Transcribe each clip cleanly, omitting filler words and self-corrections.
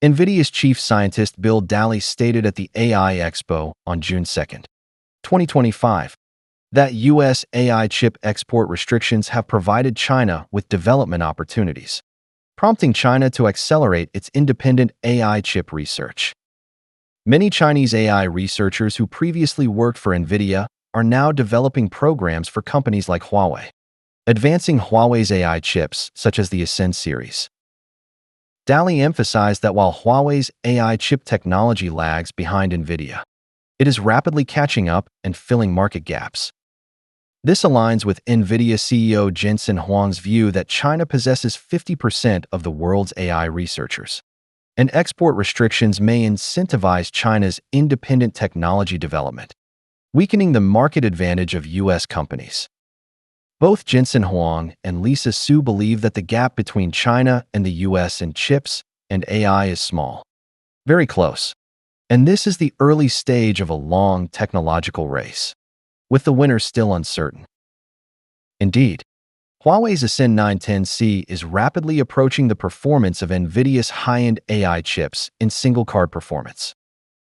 NVIDIA's chief scientist Bill Daly stated at the AI Expo on June 2, 2025, that U.S. AI chip export restrictions have provided China with development opportunities, prompting China to accelerate its independent AI chip research. Many Chinese AI researchers who previously worked for NVIDIA are now developing programs for companies like Huawei, advancing Huawei's AI chips, such as the Ascend series. Daly emphasized that while Huawei's AI chip technology lags behind NVIDIA, it is rapidly catching up and filling market gaps. This aligns with NVIDIA CEO Jensen Huang's view that China possesses 50% of the world's AI researchers, and export restrictions may incentivize China's independent technology development, weakening the market advantage of U.S. companies. Both Jensen Huang and Lisa Su believe that the gap between China and the U.S. in chips and AI is small, very close, and this is the early stage of a long technological race, with the winner still uncertain. Indeed, Huawei's Ascend 910C is rapidly approaching the performance of NVIDIA's high-end AI chips in single-card performance,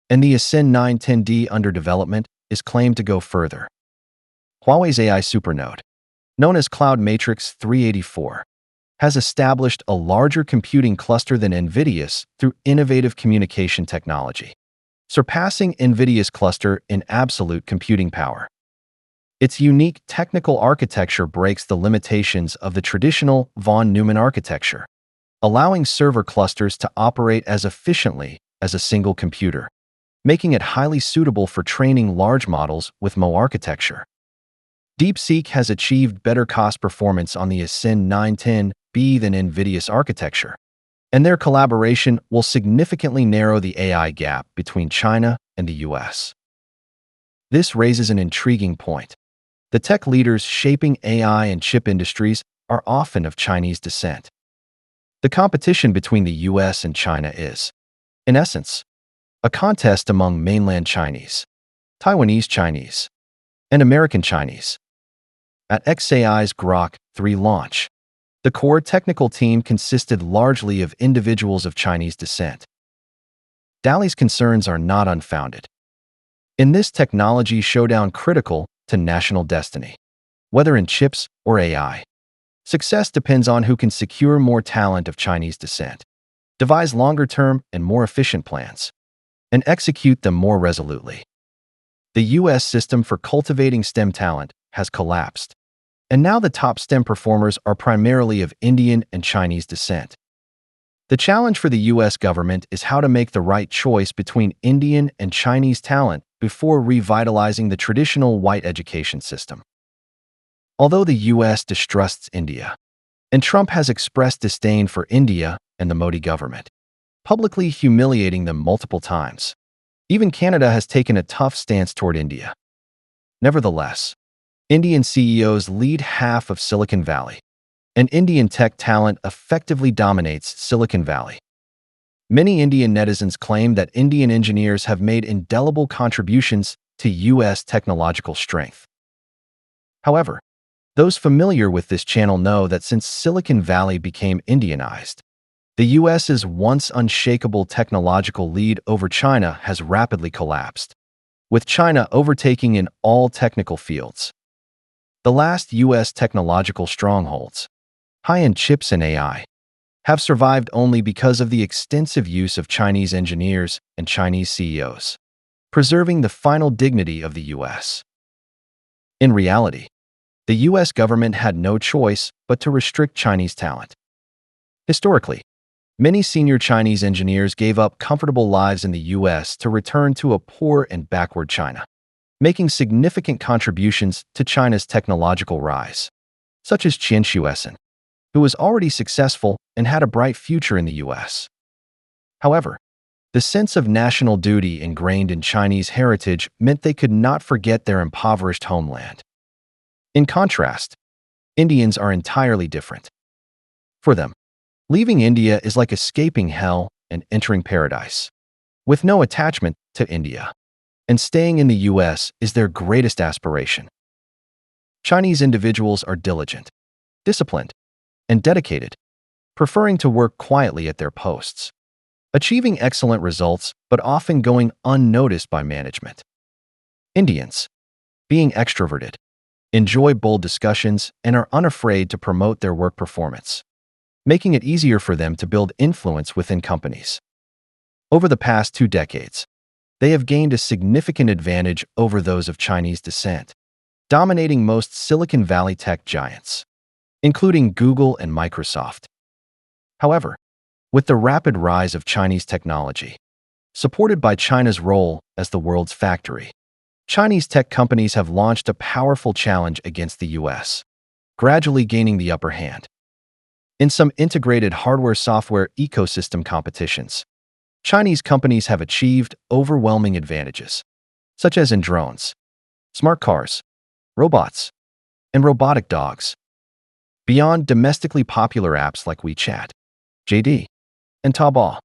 and the Ascend 910D under development is claimed to go further. Huawei's AI supernode, known as Cloud Matrix 384, has established a larger computing cluster than NVIDIA's through innovative communication technology, surpassing NVIDIA's cluster in absolute computing power. Its unique technical architecture breaks the limitations of the traditional von Neumann architecture, allowing server clusters to operate as efficiently as a single computer, making it highly suitable for training large models with Mo architecture. DeepSeek has achieved better cost performance on the Ascend 910B than NVIDIA's architecture, and their collaboration will significantly narrow the AI gap between China and the US. This raises an intriguing point. The tech leaders shaping AI and chip industries are often of Chinese descent. The competition between the US and China is, in essence, a contest among mainland Chinese, Taiwanese Chinese, and American Chinese. At xAI's Grok 3 launch, the core technical team consisted largely of individuals of Chinese descent. Daly's concerns are not unfounded. In this technology showdown critical to national destiny, whether in chips or AI, success depends on who can secure more talent of Chinese descent, devise longer-term and more efficient plans, and execute them more resolutely. The U.S. system for cultivating STEM talent has collapsed, and now the top STEM performers are primarily of Indian and Chinese descent. The challenge for the U.S. government is how to make the right choice between Indian and Chinese talent before revitalizing the traditional white education system. Although the U.S. distrusts India, and Trump has expressed disdain for India and the Modi government, publicly humiliating them multiple times, even Canada has taken a tough stance toward India. Nevertheless, Indian CEOs lead half of Silicon Valley, and Indian tech talent effectively dominates Silicon Valley. Many Indian netizens claim that Indian engineers have made indelible contributions to U.S. technological strength. However, those familiar with this channel know that since Silicon Valley became Indianized, the U.S.'s once unshakable technological lead over China has rapidly collapsed, with China overtaking in all technical fields. The last U.S. technological strongholds, high-end chips and AI, have survived only because of the extensive use of Chinese engineers and Chinese CEOs, preserving the final dignity of the U.S. In reality, the U.S. government had no choice but to restrict Chinese talent. Historically, many senior Chinese engineers gave up comfortable lives in the U.S. to return to a poor and backward China, making significant contributions to China's technological rise, such as Qian Shueisen, who was already successful and had a bright future in the U.S. However, the sense of national duty ingrained in Chinese heritage meant they could not forget their impoverished homeland. In contrast, Indians are entirely different. For them, leaving India is like escaping hell and entering paradise, with no attachment to India, and staying in the U.S. is their greatest aspiration. Chinese individuals are diligent, disciplined, and dedicated, preferring to work quietly at their posts. achieving excellent results but often going unnoticed by management. Indians, being extroverted, enjoy bold discussions and are unafraid to promote their work performance, making it easier for them to build influence within companies. Over the past 2 decades, they have gained a significant advantage over those of Chinese descent, dominating most Silicon Valley tech giants, including Google and Microsoft. However, with the rapid rise of Chinese technology, supported by China's role as the world's factory, Chinese tech companies have launched a powerful challenge against the US, gradually gaining the upper hand. In some integrated hardware-software ecosystem competitions, Chinese companies have achieved overwhelming advantages, such as in drones, smart cars, robots, and robotic dogs. Beyond domestically popular apps like WeChat, JD, and Taobao,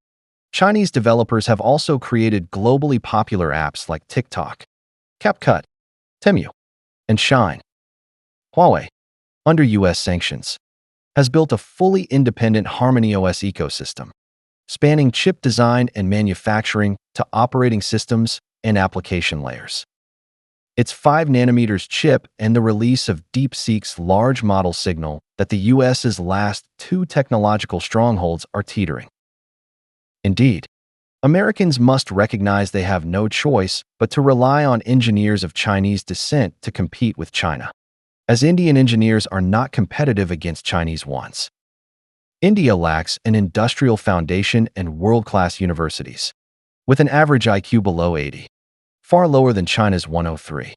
Chinese developers have also created globally popular apps like TikTok, CapCut, Temu, and Shine. Huawei, under US sanctions, has built a fully independent HarmonyOS ecosystem, spanning chip design and manufacturing to operating systems and application layers. Its 5nm chip and the release of DeepSeek's large model signal that the US's last 2 technological strongholds are teetering. Indeed, Americans must recognize they have no choice but to rely on engineers of Chinese descent to compete with China, as Indian engineers are not competitive against Chinese ones. India lacks an industrial foundation and world-class universities, with an average IQ below 80, far lower than China's 103.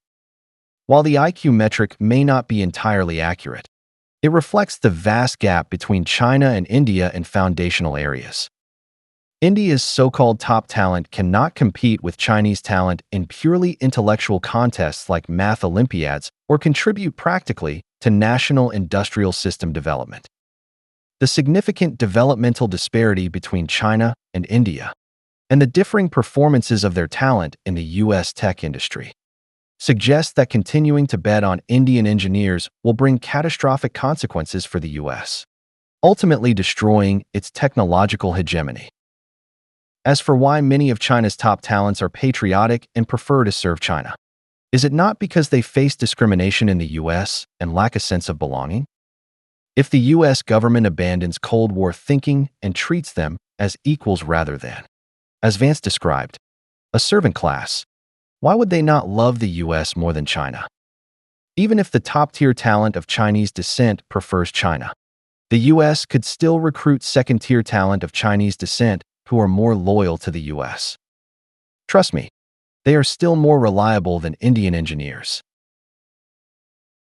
While the IQ metric may not be entirely accurate, it reflects the vast gap between China and India in foundational areas. India's so-called top talent cannot compete with Chinese talent in purely intellectual contests like math Olympiads or contribute practically to national industrial system development. The significant developmental disparity between China and India, and the differing performances of their talent in the US tech industry, suggests that continuing to bet on Indian engineers will bring catastrophic consequences for the US, ultimately destroying its technological hegemony. As for why many of China's top talents are patriotic and prefer to serve China, is it not because they face discrimination in the US and lack a sense of belonging? If the US government abandons Cold War thinking and treats them as equals rather than, as Vance described, a servant class, why would they not love the US more than China? Even if the top-tier talent of Chinese descent prefers China, the US could still recruit second-tier talent of Chinese descent who are more loyal to the US. Trust me, they are still more reliable than Indian engineers.